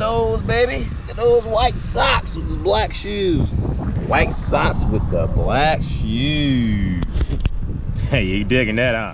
those, baby. Look at those white socks with the black shoes. White socks with the black shoes. Hey, you digging that, huh?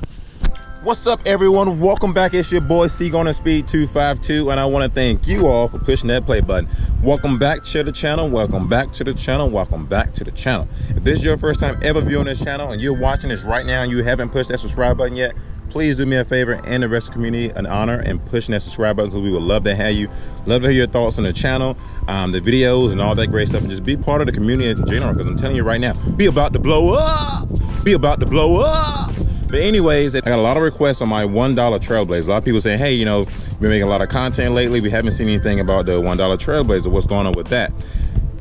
What's up, everyone? Welcome back. It's your boy C going to Speed 252, and I want to thank you all for pushing that play button. Welcome back to the channel. Welcome back to the channel. Welcome back to the channel. If this is your first time ever viewing this channel and you're watching this right now and you haven't pushed that subscribe button yet, please do me a favor and the rest of the community an honor and pushing that subscribe button, because we would love to have you. Love to hear your thoughts on the channel, the videos, and all that great stuff, and just be part of the community in general, because I'm telling you right now, we about to blow up. We about to blow up. But anyways, I got a lot of requests on my $1 Trailblazer. A lot of people saying, hey, you know, we've been making a lot of content lately. We haven't seen anything about the $1 Trailblazer. What's going on with that?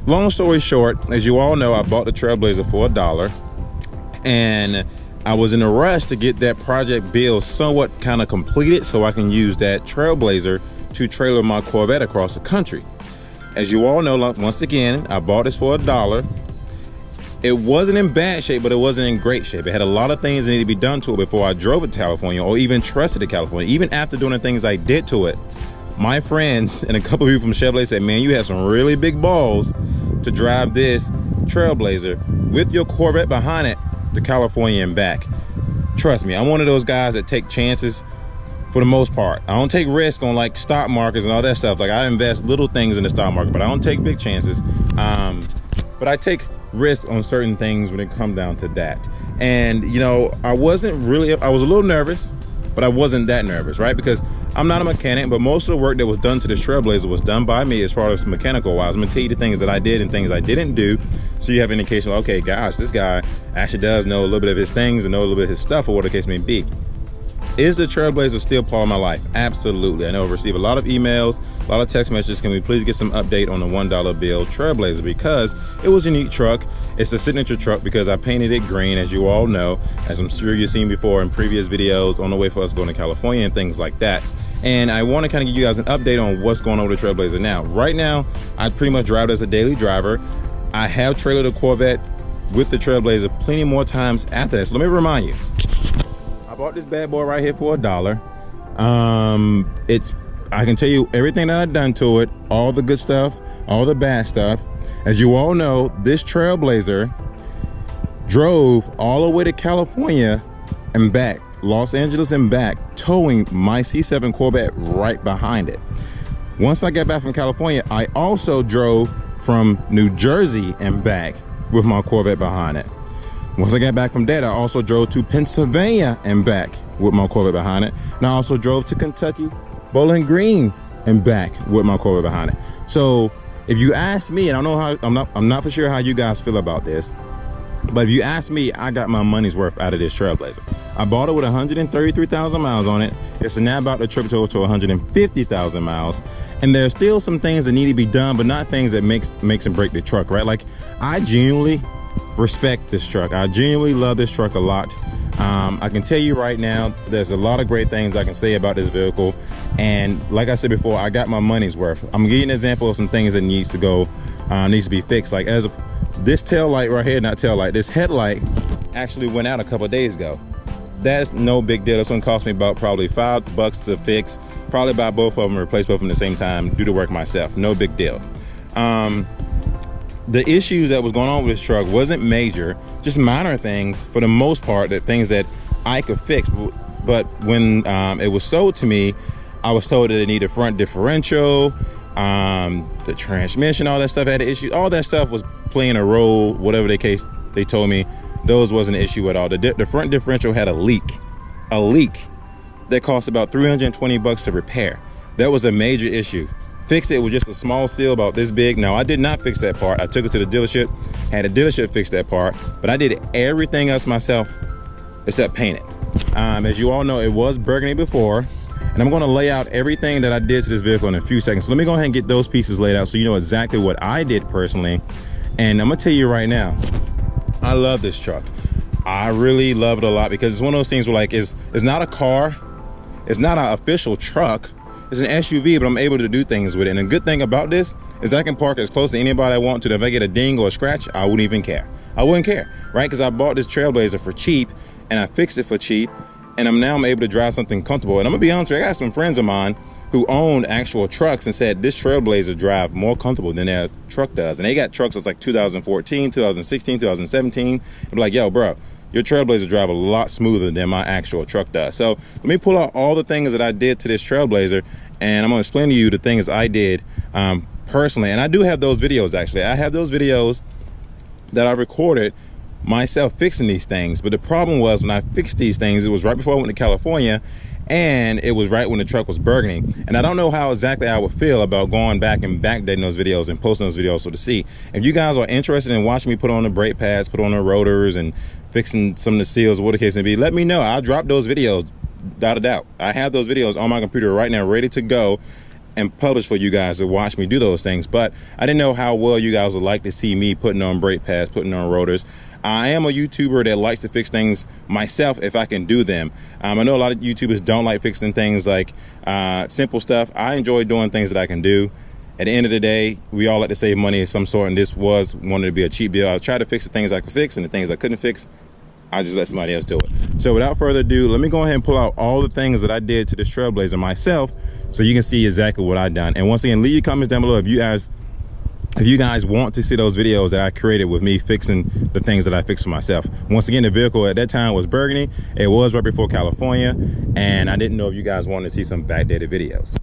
Long story short, as you all know, I bought the Trailblazer for $1, and I was in a rush to get that project build somewhat kind of completed so I can use that Trailblazer to trailer my Corvette across the country. As you all know, once again, I bought this for $1. It wasn't in bad shape, but it wasn't in great shape. It had a lot of things that needed to be done to it before I drove it to California, or even trusted it to California. Even after doing the things I did to it, my friends and a couple of people from Chevy said, man, you have some really big balls to drive this Trailblazer with your Corvette behind it to California and back. Trust me, I'm one of those guys that take chances for the most part. I don't take risk on like stock markets and all that stuff. Like, I invest little things in the stock market, but I don't take big chances. But I take risk on certain things when it comes down to that. And you know, I was a little nervous, but I wasn't that nervous, right? Because I'm not a mechanic, but most of the work that was done to the Trailblazer was done by me as far as mechanical wise. I'm gonna tell you the things that I did and things I didn't do, so you have an indication, okay, gosh, this guy actually does know a little bit of his things and know a little bit of his stuff, or what the case may be. Is the Trailblazer still part of my life? Absolutely. I know I've received a lot of emails, a lot of text messages. Can we please get some update on the $1 bill Trailblazer? Because it was a neat truck. It's a signature truck because I painted it green, as you all know, as I'm sure you've seen before in previous videos on the way for us going to California and things like that. And I want to kind of give you guys an update on what's going on with the Trailblazer now. Right now, I pretty much drive it as a daily driver. I have trailered a Corvette with the Trailblazer plenty more times after that. So let me remind you. I bought this bad boy right here for $1. I can tell you everything that I've done to it, all the good stuff, all the bad stuff. As you all know, this Trailblazer drove all the way to California and back, Los Angeles and back, towing my C7 Corvette right behind it. Once I got back from California, I also drove from New Jersey and back with my Corvette behind it. Once I got back from that, I also drove to Pennsylvania and back with my Corvette behind it. And I also drove to Kentucky, Bowling Green and back with my Corvette behind it. So if you ask me, and I know how, I'm not for sure how you guys feel about this, but if you ask me, I got my money's worth out of this Trailblazer. I bought it with 133,000 miles on it. It's now about to trip to 150,000 miles. And there's still some things that need to be done, but not things that makes and break the truck, right? Like, I genuinely respect this truck. I genuinely love this truck a lot. I can tell you right now, there's a lot of great things I can say about this vehicle. And like I said before, I got my money's worth. I'm gonna give you an example of some things that needs to be fixed. Like, as of this tail light right here, not tail light, this headlight actually went out a couple of days ago. That's no big deal. It's gonna cost me about probably $5 to fix. Probably buy both of them, replace both of them at the same time, do the work myself. No big deal. The issues that was going on with this truck wasn't major, just minor things for the most part, that things that I could fix. But when it was sold to me, I was told that it needed front differential, the transmission, all that stuff had an issue. All that stuff was playing a role, whatever the case they told me, those wasn't an issue at all. The front differential had a leak that cost about $320 to repair. That was a major issue. Fix it with just a small seal about this big. Now, I did not fix that part. I took it to the dealership, had a dealership fix that part, but I did everything else myself except paint it. As you all know, it was burgundy before, and I'm gonna lay out everything that I did to this vehicle in a few seconds. So let me go ahead and get those pieces laid out so you know exactly what I did personally. And I'm gonna tell you right now, I love this truck. I really love it a lot, because it's one of those things where, like, it's not a car, it's not an official truck, it's an SUV, but I'm able to do things with it. And the good thing about this is I can park as close to anybody I want to. If I get a ding or a scratch, I wouldn't even care. I wouldn't care, right? Because I bought this Trailblazer for cheap, and I fixed it for cheap, and I'm able to drive something comfortable. And I'm gonna be honest with you, I got some friends of mine who owned actual trucks and said this Trailblazer drive more comfortable than their truck does. And they got trucks that's like 2014, 2016, 2017. I'm like, yo, bro, your Trailblazer drive a lot smoother than my actual truck does. So let me pull out all the things that I did to this Trailblazer, and I'm gonna explain to you the things I did personally. And I do have those videos, actually. I have those videos that I recorded myself fixing these things. But the problem was, when I fixed these things, it was right before I went to California, and it was right when the truck was burgeoning. And I don't know how exactly I would feel about going back and backdating those videos and posting those videos so to see. If you guys are interested in watching me put on the brake pads, put on the rotors, and fixing some of the seals, what the case may be, let me know. I'll drop those videos, without a doubt. I have those videos on my computer right now, ready to go and publish for you guys to watch me do those things. But I didn't know how well you guys would like to see me putting on brake pads, putting on rotors. I am a YouTuber that likes to fix things myself if I can do them. I know a lot of YouTubers don't like fixing things like simple stuff. I enjoy doing things that I can do. At the end of the day, we all like to save money of some sort, and this was wanted to be a cheap deal. I tried to fix the things I could fix, and the things I couldn't fix, I just let somebody else do it. So without further ado, let me go ahead and pull out all the things that I did to this Trailblazer myself, so you can see exactly what I done. And once again, leave your comments down below if you guys want to see those videos that I created with me fixing the things that I fixed for myself. Once again, the vehicle at that time was burgundy. It was right before California, and I didn't know if you guys wanted to see some backdated videos.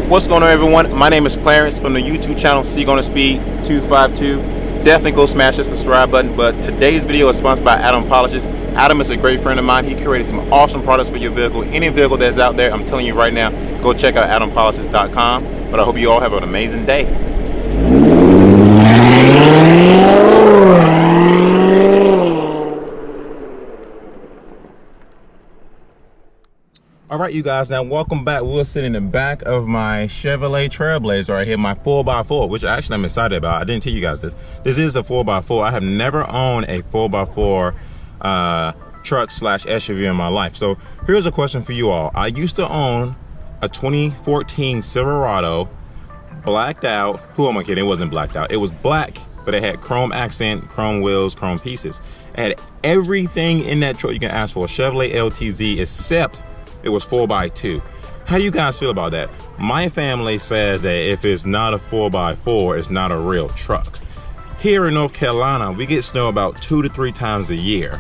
What's going on, everyone? My name is Clarence from the YouTube channel Seek on the Speed 252. Definitely go smash that subscribe button. But today's video is sponsored by Adam Polishes. Adam is a great friend of mine. He created some awesome products for your vehicle. Any vehicle that's out there, I'm telling you right now, go check out adampolishes.com. But I hope you all have an amazing day. All right, you guys, now welcome back. We're sitting in the back of my Chevrolet Trailblazer right here, my 4x4, which actually I'm excited about. I didn't tell you guys this. This is a 4x4. I have never owned a 4x4 truck slash SUV in my life. So here's a question for you all. I used to own a 2014 Silverado, blacked out. Who am I kidding? It wasn't blacked out. It was black, but it had chrome accent, chrome wheels, chrome pieces. It had everything in that truck you can ask for, a Chevrolet LTZ, except it was 4x2. How do you guys feel about that? My family says that if it's not a 4x4, it's not a real truck. Here in North Carolina, we get snow about 2 to 3 times a year.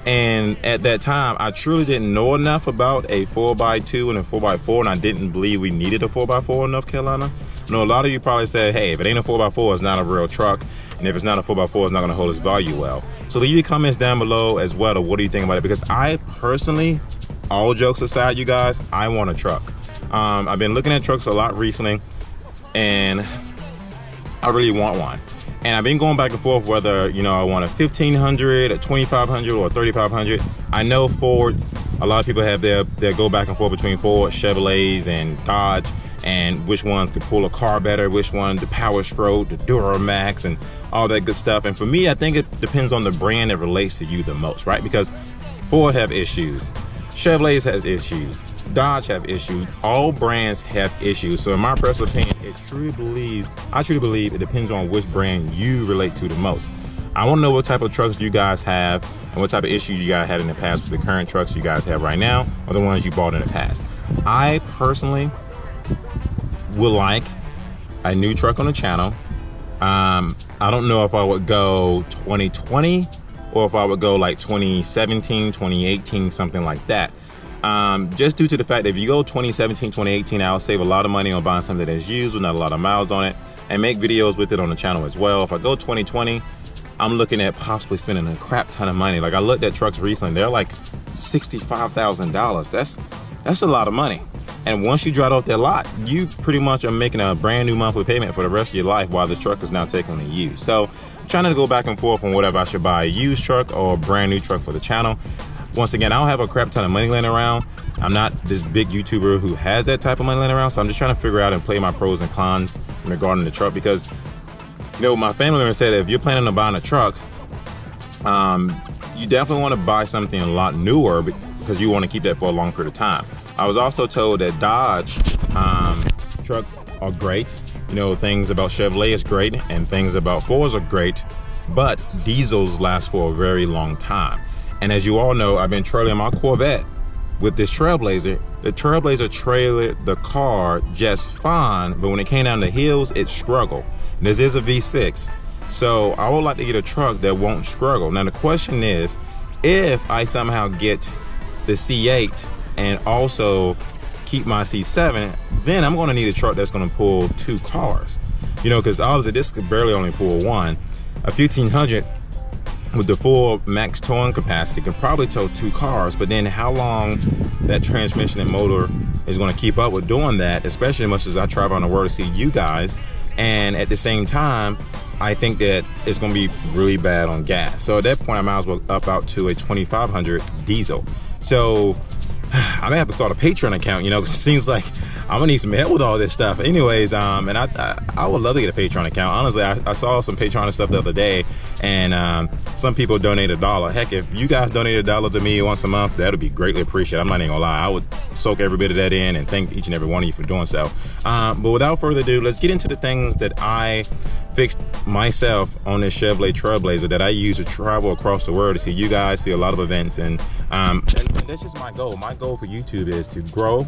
And at that time, I truly didn't know enough about a 4x2 and a 4x4, and I didn't believe we needed a 4x4 in North Carolina. I know a lot of you probably said, hey, if it ain't a 4x4, it's not a real truck. And if it's not a 4x4, it's not gonna hold its value well. So leave your comments down below as well to what do you think about it, because I personally, all jokes aside, you guys, I want a truck. I've been looking at trucks a lot recently, and I really want one. And I've been going back and forth whether, you know, I want a 1500, a 2500, or a 3500. I know Fords, a lot of people have their go back and forth between Ford, Chevrolets, and Dodge, and which ones could pull a car better, which one, the Power Stroke, the Durham Max, and all that good stuff. And for me, I think it depends on the brand that relates to you the most, right? Because Ford have issues, Chevrolet has issues, Dodge have issues, all brands have issues. So in my personal opinion, I truly believe it depends on which brand you relate to the most. I want to know what type of trucks you guys have and what type of issues you guys had in the past with the current trucks you guys have right now, or the ones you bought in the past. I personally would like a new truck on the channel. I don't know if I would go 2020 or if I would go like 2017, 2018, something like that. Just due to the fact that if you go 2017, 2018, I'll save a lot of money on buying something that's used with not a lot of miles on it, and make videos with it on the channel as well. If I go 2020, I'm looking at possibly spending a crap ton of money. Like, I looked at trucks recently, they're like $65,000. That's a lot of money. And once you drive off that lot, you pretty much are making a brand new monthly payment for the rest of your life while the truck is now taken to use. So I'm trying to go back and forth on whether I should buy a used truck or a brand new truck for the channel. Once again, I don't have a crap ton of money laying around. I'm not this big YouTuber who has that type of money laying around, so I'm just trying to figure out and play my pros and cons regarding the truck. Because, you know, my family member said if you're planning on buying a truck, you definitely want to buy something a lot newer because you want to keep that for a long period of time. I was also told that Dodge trucks are great. You know, things about Chevrolet is great, and things about Fords are great. but diesels last for a very long time. And as you all know, I've been trailing my Corvette with this Trailblazer. The Trailblazer trailered the car just fine, but when it came down the hills, it struggled. And this is a V6, so I would like to get a truck that won't struggle. Now the question is, if I somehow get the C8 and also keep my C7, then I'm gonna need a truck that's gonna pull 2 cars. You know, because obviously this could barely only pull 1. A 1500 with the full max towing capacity can probably tow 2 cars, but then how long that transmission and motor is gonna keep up with doing that, especially as much as I travel on the world to see you guys. And at the same time, I think that it's gonna be really bad on gas. So at that point, I might as well up out to a 2500 diesel. So I may have to start a Patreon account, you know, because it seems like I'm gonna need some help with all this stuff. Anyways, and I would love to get a Patreon account. Honestly, I saw some Patreon stuff the other day, and some people donate $1. Heck, if you guys donate $1 to me once a month, that would be greatly appreciated. I'm not even gonna lie. I would soak every bit of that in and thank each and every one of you for doing so. But without further ado, let's get into the things that I fixed myself on this Chevrolet Trailblazer that I use to travel across the world to see you guys, see a lot of events, and that's just my goal. My goal for YouTube is to grow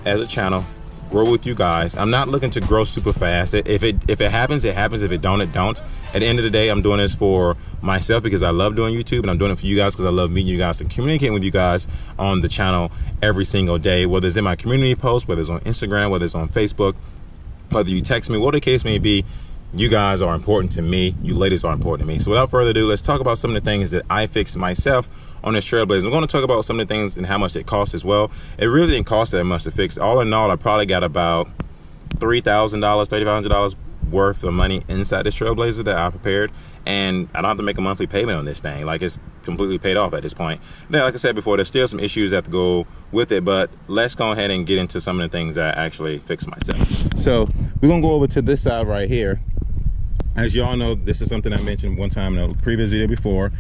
as a channel, grow with you guys. I'm not looking to grow super fast. If it happens, it happens. If it don't, it don't. At the end of the day, I'm doing this for myself because I love doing YouTube, and I'm doing it for you guys because I love meeting you guys and communicating with you guys on the channel every single day, whether it's in my community posts, whether it's on Instagram, whether it's on Facebook, whether you text me, whatever the case may be. You guys are important to me. You ladies are important to me. So without further ado, let's talk about some of the things that I fixed myself on this Trailblazer. I'm going to talk about some of the things and how much it costs as well. It really didn't cost that much to fix. All in all, I probably got about $3,000, $3,500 worth of money inside this Trailblazer that I prepared, and I don't have to make a monthly payment on this thing. Like, it's completely paid off at this point. Then, like I said before, there's still some issues that have to go with it, but let's go ahead and get into some of the things that I actually fixed myself. So we're gonna go over to this side right here. As y'all know, this is something I mentioned one time in a previous video before.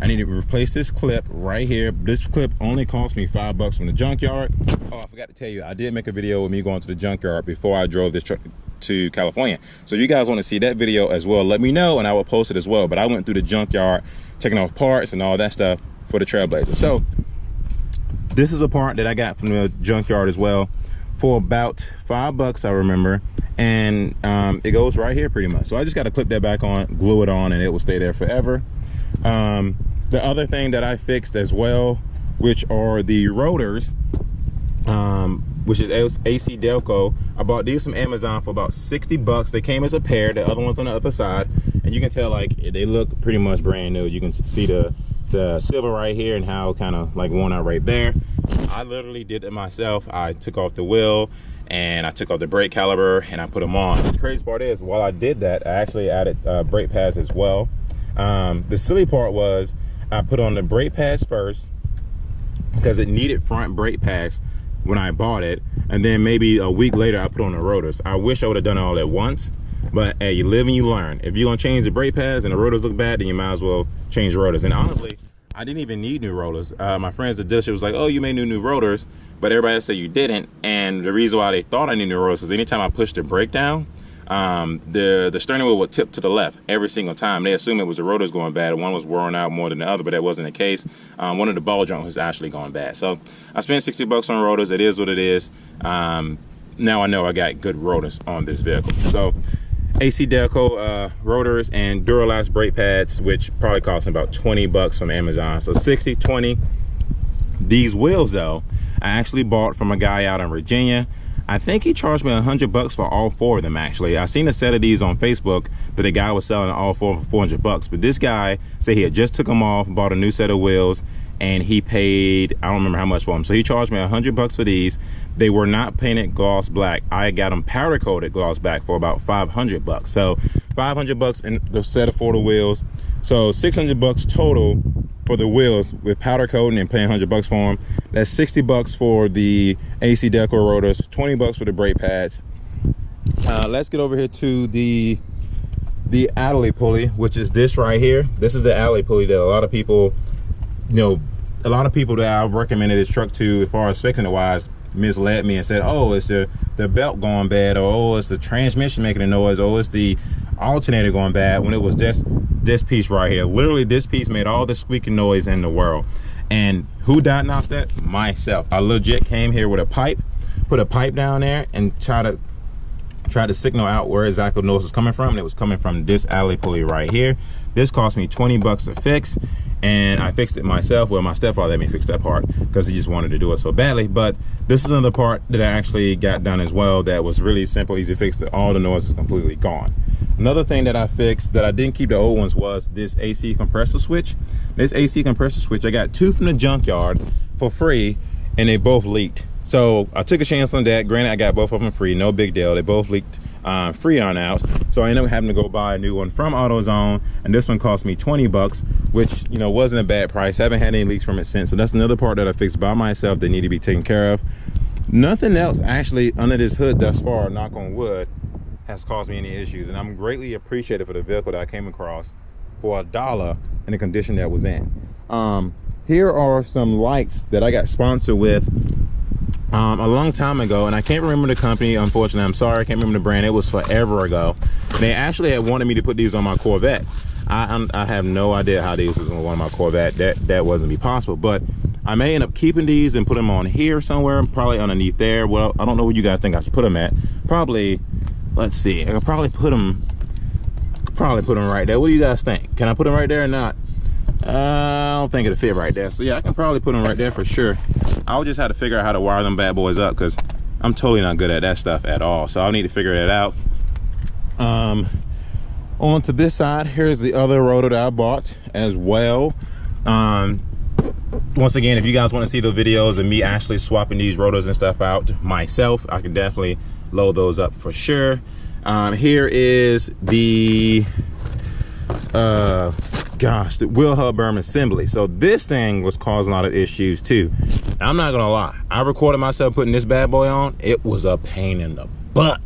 I need to replace this clip right here. This clip only cost me $5 from the junkyard. Oh, I forgot to tell you, I did make a video with me going to the junkyard before I drove this truck to California. So if you guys want to see that video as well, let me know and I will post it as well. But I went through the junkyard, taking off parts and all that stuff for the Trailblazer. So this is a part that I got from the junkyard as well for about $5, I remember. And it goes right here pretty much. So I just got to clip that back on, glue it on, and it will stay there forever. The other thing that I fixed as well, which are the rotors, which is AC Delco. I bought these from Amazon for about $60. They came as a pair. The other one's on the other side, and you can tell like they look pretty much brand new. You can see the silver right here and how kind of like worn out right there. I literally did it myself. I took off the wheel and I took off the brake caliper and I put them on. The crazy part is, while I did that, I actually added brake pads as well. The silly part was I put on the brake pads first because it needed front brake pads when I bought it, and then maybe a week later I put on the rotors. I wish I would have done it all at once, but hey, you live and you learn. If you're gonna change the brake pads and the rotors look bad, then you might as well change the rotors. And honestly, I didn't even need new rotors. My friends at the dealership was like, oh, you made new rotors, but everybody else said you didn't. And the reason why they thought I needed new rotors is anytime I pushed the brake down, the steering wheel would tip to the left every single time. They assumed it was the rotors going bad. One was worn out more than the other, but that wasn't the case. One of the ball joints was actually going bad. So I spent $60 on rotors. It is what it is. Now I know I got good rotors on this vehicle. So AC Delco rotors and Duralast brake pads, which probably cost me about $20 from Amazon. So 60, 20. These wheels though, I actually bought from a guy out in Virginia. I think he charged me $100 for all 4 of them. Actually, I seen a set of these on Facebook that a guy was selling all 4 for $400. But this guy said he had just took them off, bought a new set of wheels, and he paid, I don't remember how much for them. So he charged me $100 for these. They were not painted gloss black. I got them powder coated gloss black for about $500. So $500 in the set of 4 wheels. So $600 total for the wheels with powder coating and paying $100 for them. That's $60 for the AC Delco rotors, $20 for the brake pads. Let's get over here to the alley pulley, which is this right here. This is the alley pulley that a lot of people, you know, a lot of people that I've recommended this truck to as far as fixing it wise misled me and said, oh, it's the belt going bad, or oh, it's the transmission making a noise, or it's the alternator going bad when it was just this piece right here. Literally, this piece made all the squeaking noise in the world. And who diagnosed that? Myself. I legit came here with a pipe, put a pipe down there, and tried to signal out where exactly the noise was coming from, and it was coming from this alley pulley right here. This cost me 20 bucks to fix, and I fixed it myself. Well, my stepfather let me fix that part because he just wanted to do it so badly. But this is another part that I actually got done as well that was really simple, easy to fix. All the noise is completely gone. Another thing that I fixed that I didn't keep the old ones was this AC compressor switch. This AC compressor switch, I got 2 from the junkyard for free, and they both leaked. So I took a chance on that. Granted, I got both of them free, no big deal. They both leaked free on out. So I ended up having to go buy a new one from AutoZone, and this one cost me 20 bucks, which, you know, wasn't a bad price. Haven't had any leaks from it since. So that's another part that I fixed by myself that need to be taken care of. Nothing else actually under this hood thus far, knock on wood, has caused me any issues, and I'm greatly appreciative for the vehicle that I came across for $1 in the condition that it was in. Here are some lights that I got sponsored with a long time ago, and I can't remember the company, unfortunately. I'm sorry, I can't remember the brand. It was forever ago. They actually had wanted me to put these on my Corvette. I have no idea how these was on one of my Corvette. That wasn't be possible, but I may end up keeping these and put them on here somewhere, probably underneath there. Well, I don't know where you guys think I should put them at. Probably, let's see, I could probably put them right there. What do you guys think? Can I put them right there or not? I don't think it'll fit right there. So yeah, I can probably put them right there for sure. I'll just have to figure out how to wire them bad boys up, because I'm totally not good at that stuff at all. So I'll need to figure that out. On to this side, here's the other rotor that I bought as well. Once again, if you guys want to see the videos of me actually swapping these rotors and stuff out myself, I can definitely load those up for sure. Here is the the wheel hub berm assembly. So this thing was causing a lot of issues too. I'm not gonna lie, I recorded myself putting this bad boy on. It was a pain in the butt.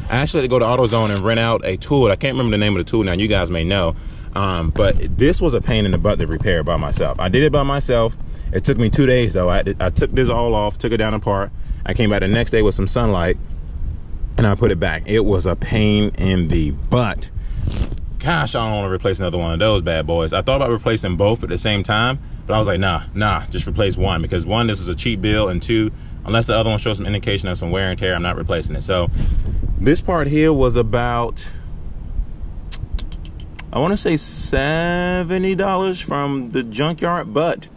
I actually had to go to AutoZone and rent out a tool. I can't remember the name of the tool now, you guys may know. But this was a pain in the butt to repair by myself. I did it by myself. It took me 2 days though. I took this all off, took it down apart. I came back the next day with some sunlight, and I put it back. It was a pain in the butt. Gosh, I don't want to replace another one of those bad boys. I thought about replacing both at the same time, but I was like, nah, just replace one, because one, this is a cheap build, and two, unless the other one shows some indication of some wear and tear, I'm not replacing it. So this part here was about, I want to say $70 from the junkyard, but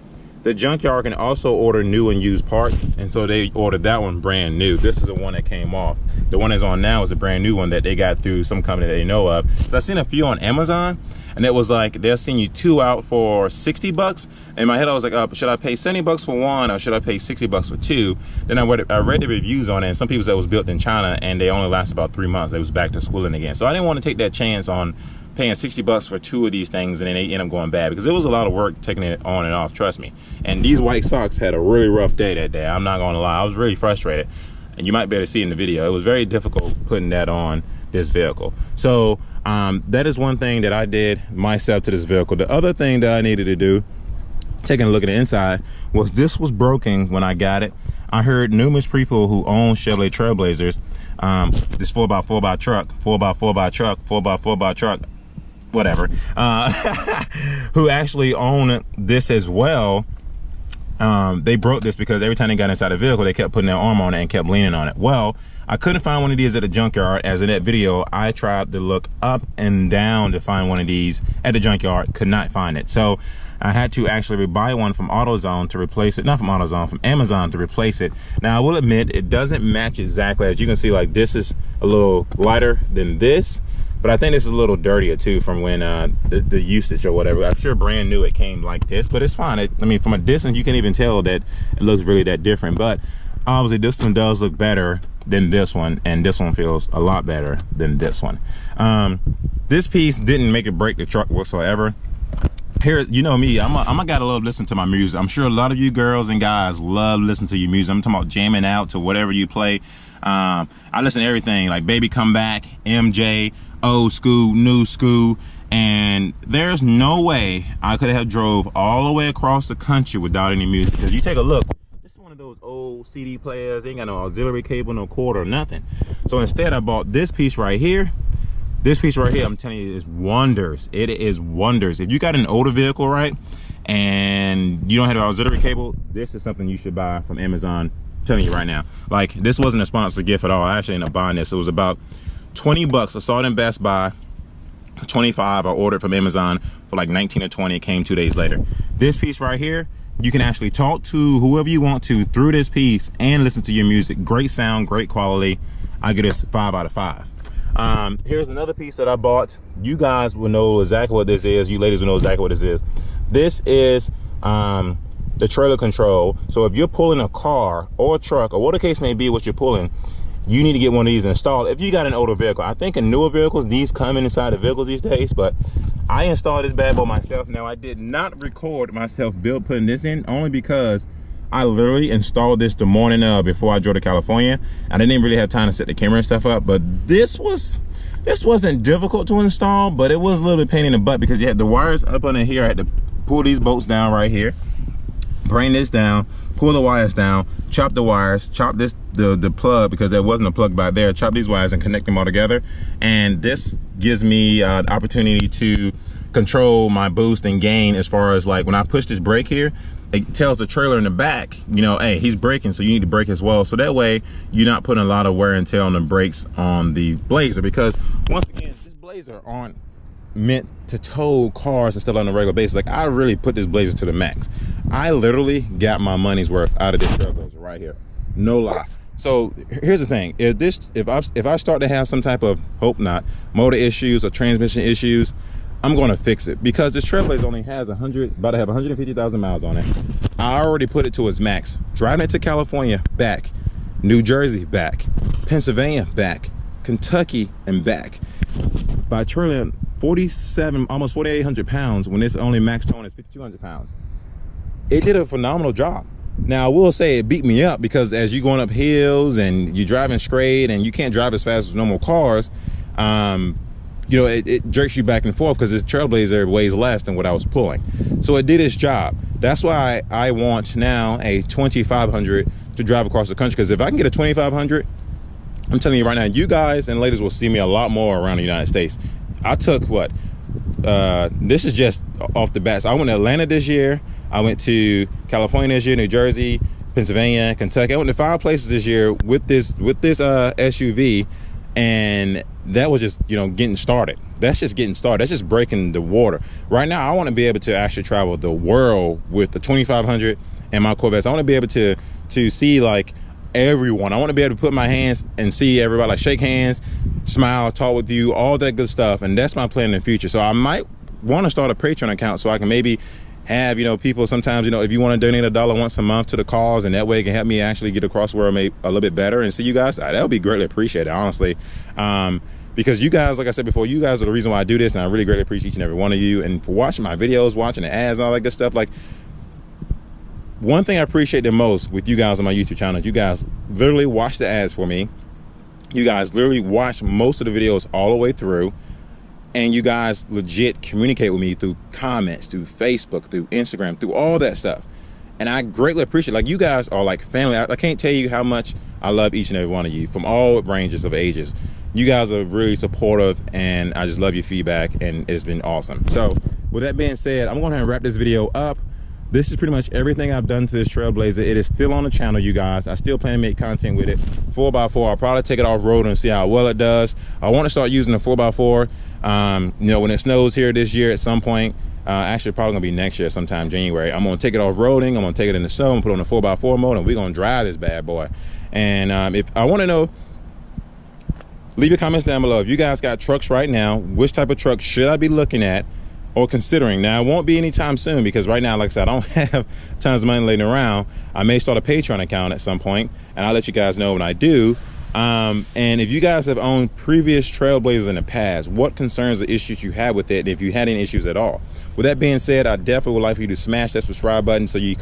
the junkyard can also order new and used parts, and so they ordered that one brand new. This is the one that came off. The one that's on now is a brand new one that they got through some company that they know of. So I've seen a few on Amazon, and it was like they'll send you 2 out for 60 bucks. In my head, I was like, should I pay 70 bucks for one, or should I pay 60 bucks for 2? Then I read the reviews on it, and some people said it was built in China, and they only last about 3 months. They was back to schooling again. So I didn't want to take that chance on paying 60 bucks for 2 of these things, and then they end up going bad, because it was a lot of work taking it on and off, trust me. And these white socks had a really rough day that day. I'm not gonna lie, I was really frustrated, and you might be able to see in the video. It was very difficult putting that on this vehicle. So that is one thing that I did myself to this vehicle. The other thing that I needed to do, taking a look at the inside, was this was broken when I got it. I heard numerous people who own Chevrolet Trailblazers, this 4x4 truck, 4x4 truck, 4x4 truck, whatever, who actually own this as well. They broke this because every time they got inside the vehicle, they kept putting their arm on it and kept leaning on it. Well, I couldn't find one of these at a junkyard. As in that video, I tried to look up and down to find one of these at the junkyard, could not find it. So I had to actually buy one from AutoZone to replace it. Not from AutoZone, from Amazon to replace it. Now I will admit, it doesn't match exactly. As you can see, like, this is a little lighter than this, but I think this is a little dirtier too from when the usage or whatever. I'm sure brand new it came like this, but it's fine. I mean, from a distance you can even tell that it looks really that different. But obviously this one does look better than this one, and this one feels a lot better than this one. This piece didn't make it break the truck whatsoever. Here, you know me, I'm a guy that love listening to my music. I'm sure a lot of you girls and guys love listening to your music. I'm talking about jamming out to whatever you play. I listen to everything, like Baby Come Back, MJ, old school, new school, and there's no way I could have drove all the way across the country without any music. Because you take a look, this is one of those old CD players. They ain't got no auxiliary cable, no cord or nothing. So instead I bought this piece right here, This piece right here, I'm telling you, is wonders. It is wonders. If you got an older vehicle, right, and you don't have an auxiliary cable, this is something you should buy from Amazon. I'm telling you right now. Like, this wasn't a sponsored gift at all. I actually ended up buying this. It was about 20 bucks. I saw it in Best Buy. 25. I ordered from Amazon for like 19 or 20. It came 2 days later. This piece right here, you can actually talk to whoever you want to through this piece and listen to your music. Great sound, great quality. I give this 5 out of 5. Here's another piece that I bought. You guys will know exactly what this is. You ladies will know exactly what this is. This is the trailer control. So if you're pulling a car or a truck or what the case may be, what you're pulling, you need to get one of these installed. If you got an older vehicle, I think in newer vehicles, these come inside the vehicles these days, but I installed this bad boy myself. Now, I did not record myself putting this in, only because I literally installed this the morning before I drove to California. I didn't even really have time to set the camera and stuff up, but this wasn't difficult to install, but it was a little bit pain in the butt because you had the wires up under here. I had to pull these bolts down right here, bring this down, pull the wires down, chop the wires, chop the plug, because there wasn't a plug back there, chop these wires and connect them all together. And this gives me the opportunity to control my boost and gain, as far as like when I push this brake here, it tells the trailer in the back, you know, hey, he's braking, so you need to brake as well. So that way you're not putting a lot of wear and tear on the brakes on the Blazer, because once again, this Blazer aren't meant to tow cars and stuff on a regular basis. Like, I really put this Blazer to the max. I literally got my money's worth out of this Trailblazer right here, no lie. So here's the thing: if I start to have some type of, hope not, motor issues or transmission issues, I'm going to fix it, because this Trailblazer only has about to have 150,000 miles on it. I already put it to its max. Driving it to California, back, New Jersey, back, Pennsylvania, back, Kentucky, and back. By trailing 47, almost 4,800 pounds, when this only max towing is 5,200 pounds. It did a phenomenal job. Now, I will say it beat me up, because as you're going up hills and you're driving straight and you can't drive as fast as normal cars, you know, it jerks you back and forth, because this Trailblazer weighs less than what I was pulling. So it did its job. That's why I want now a 2500 to drive across the country, because if I can get a 2500, I'm telling you right now, you guys and ladies will see me a lot more around the United States. I took what? This is just off the bat. So I went to Atlanta this year. I went to California this year, New Jersey, Pennsylvania, Kentucky. I went to 5 places this year with this SUV, and that was just, you know, getting started. That's just getting started. That's just breaking the water. Right now, I want to be able to actually travel the world with the 2500 and my Corvettes. I want to be able to see like everyone. I want to be able to put my hands and see everybody, like shake hands, smile, talk with you, all that good stuff. And that's my plan in the future. So I might want to start a Patreon account, so I can maybe have, you know, people sometimes, you know, if you want to donate $1 once a month to the cause, and that way it can help me actually get across the world a little bit better and see you guys, that would be greatly appreciated, honestly. Because you guys, like I said before, you guys are the reason why I do this, and I really greatly appreciate each and every one of you, and for watching my videos, watching the ads, and all that good stuff. Like, one thing I appreciate the most with you guys on my YouTube channel is you guys literally watch the ads for me. You guys literally watch most of the videos all the way through, and you guys legit communicate with me through comments, through Facebook, through Instagram, through all that stuff. And I greatly appreciate it. Like, you guys are like family. I can't tell you how much I love each and every one of you from all ranges of ages. You guys are really supportive, and I just love your feedback, and it's been awesome. So with that being said, I'm going to wrap this video up. This is pretty much everything I've done to this Trailblazer. It is still on the channel, you guys. I still plan to make content with it. 4x4, I'll probably take it off road and see how well it does. I want to start using the 4x4. You know, when it snows here this year at some point, actually probably gonna be next year sometime, January, I'm gonna take it off roading. I'm gonna take it in the snow and put it on the 4x4 mode, and we're gonna drive this bad boy. And if I want to know, leave your comments down below. If you guys got trucks right now, which type of truck should I be looking at or considering? Now, it won't be anytime soon, because right now, like I said, I don't have tons of money laying around. I may start a Patreon account at some point, and I'll let you guys know when I do. And if you guys have owned previous Trailblazers in the past, what concerns or issues you had with it, and if you had any issues at all. With that being said, I definitely would like for you to smash that subscribe button so you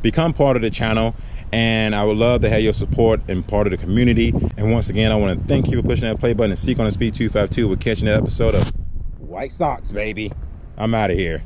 become part of the channel. And I would love to have your support and part of the community. And once again, I want to thank you for pushing that play button and Seek on the Speed 252. We're catching that episode of White Sox, baby. I'm out of here.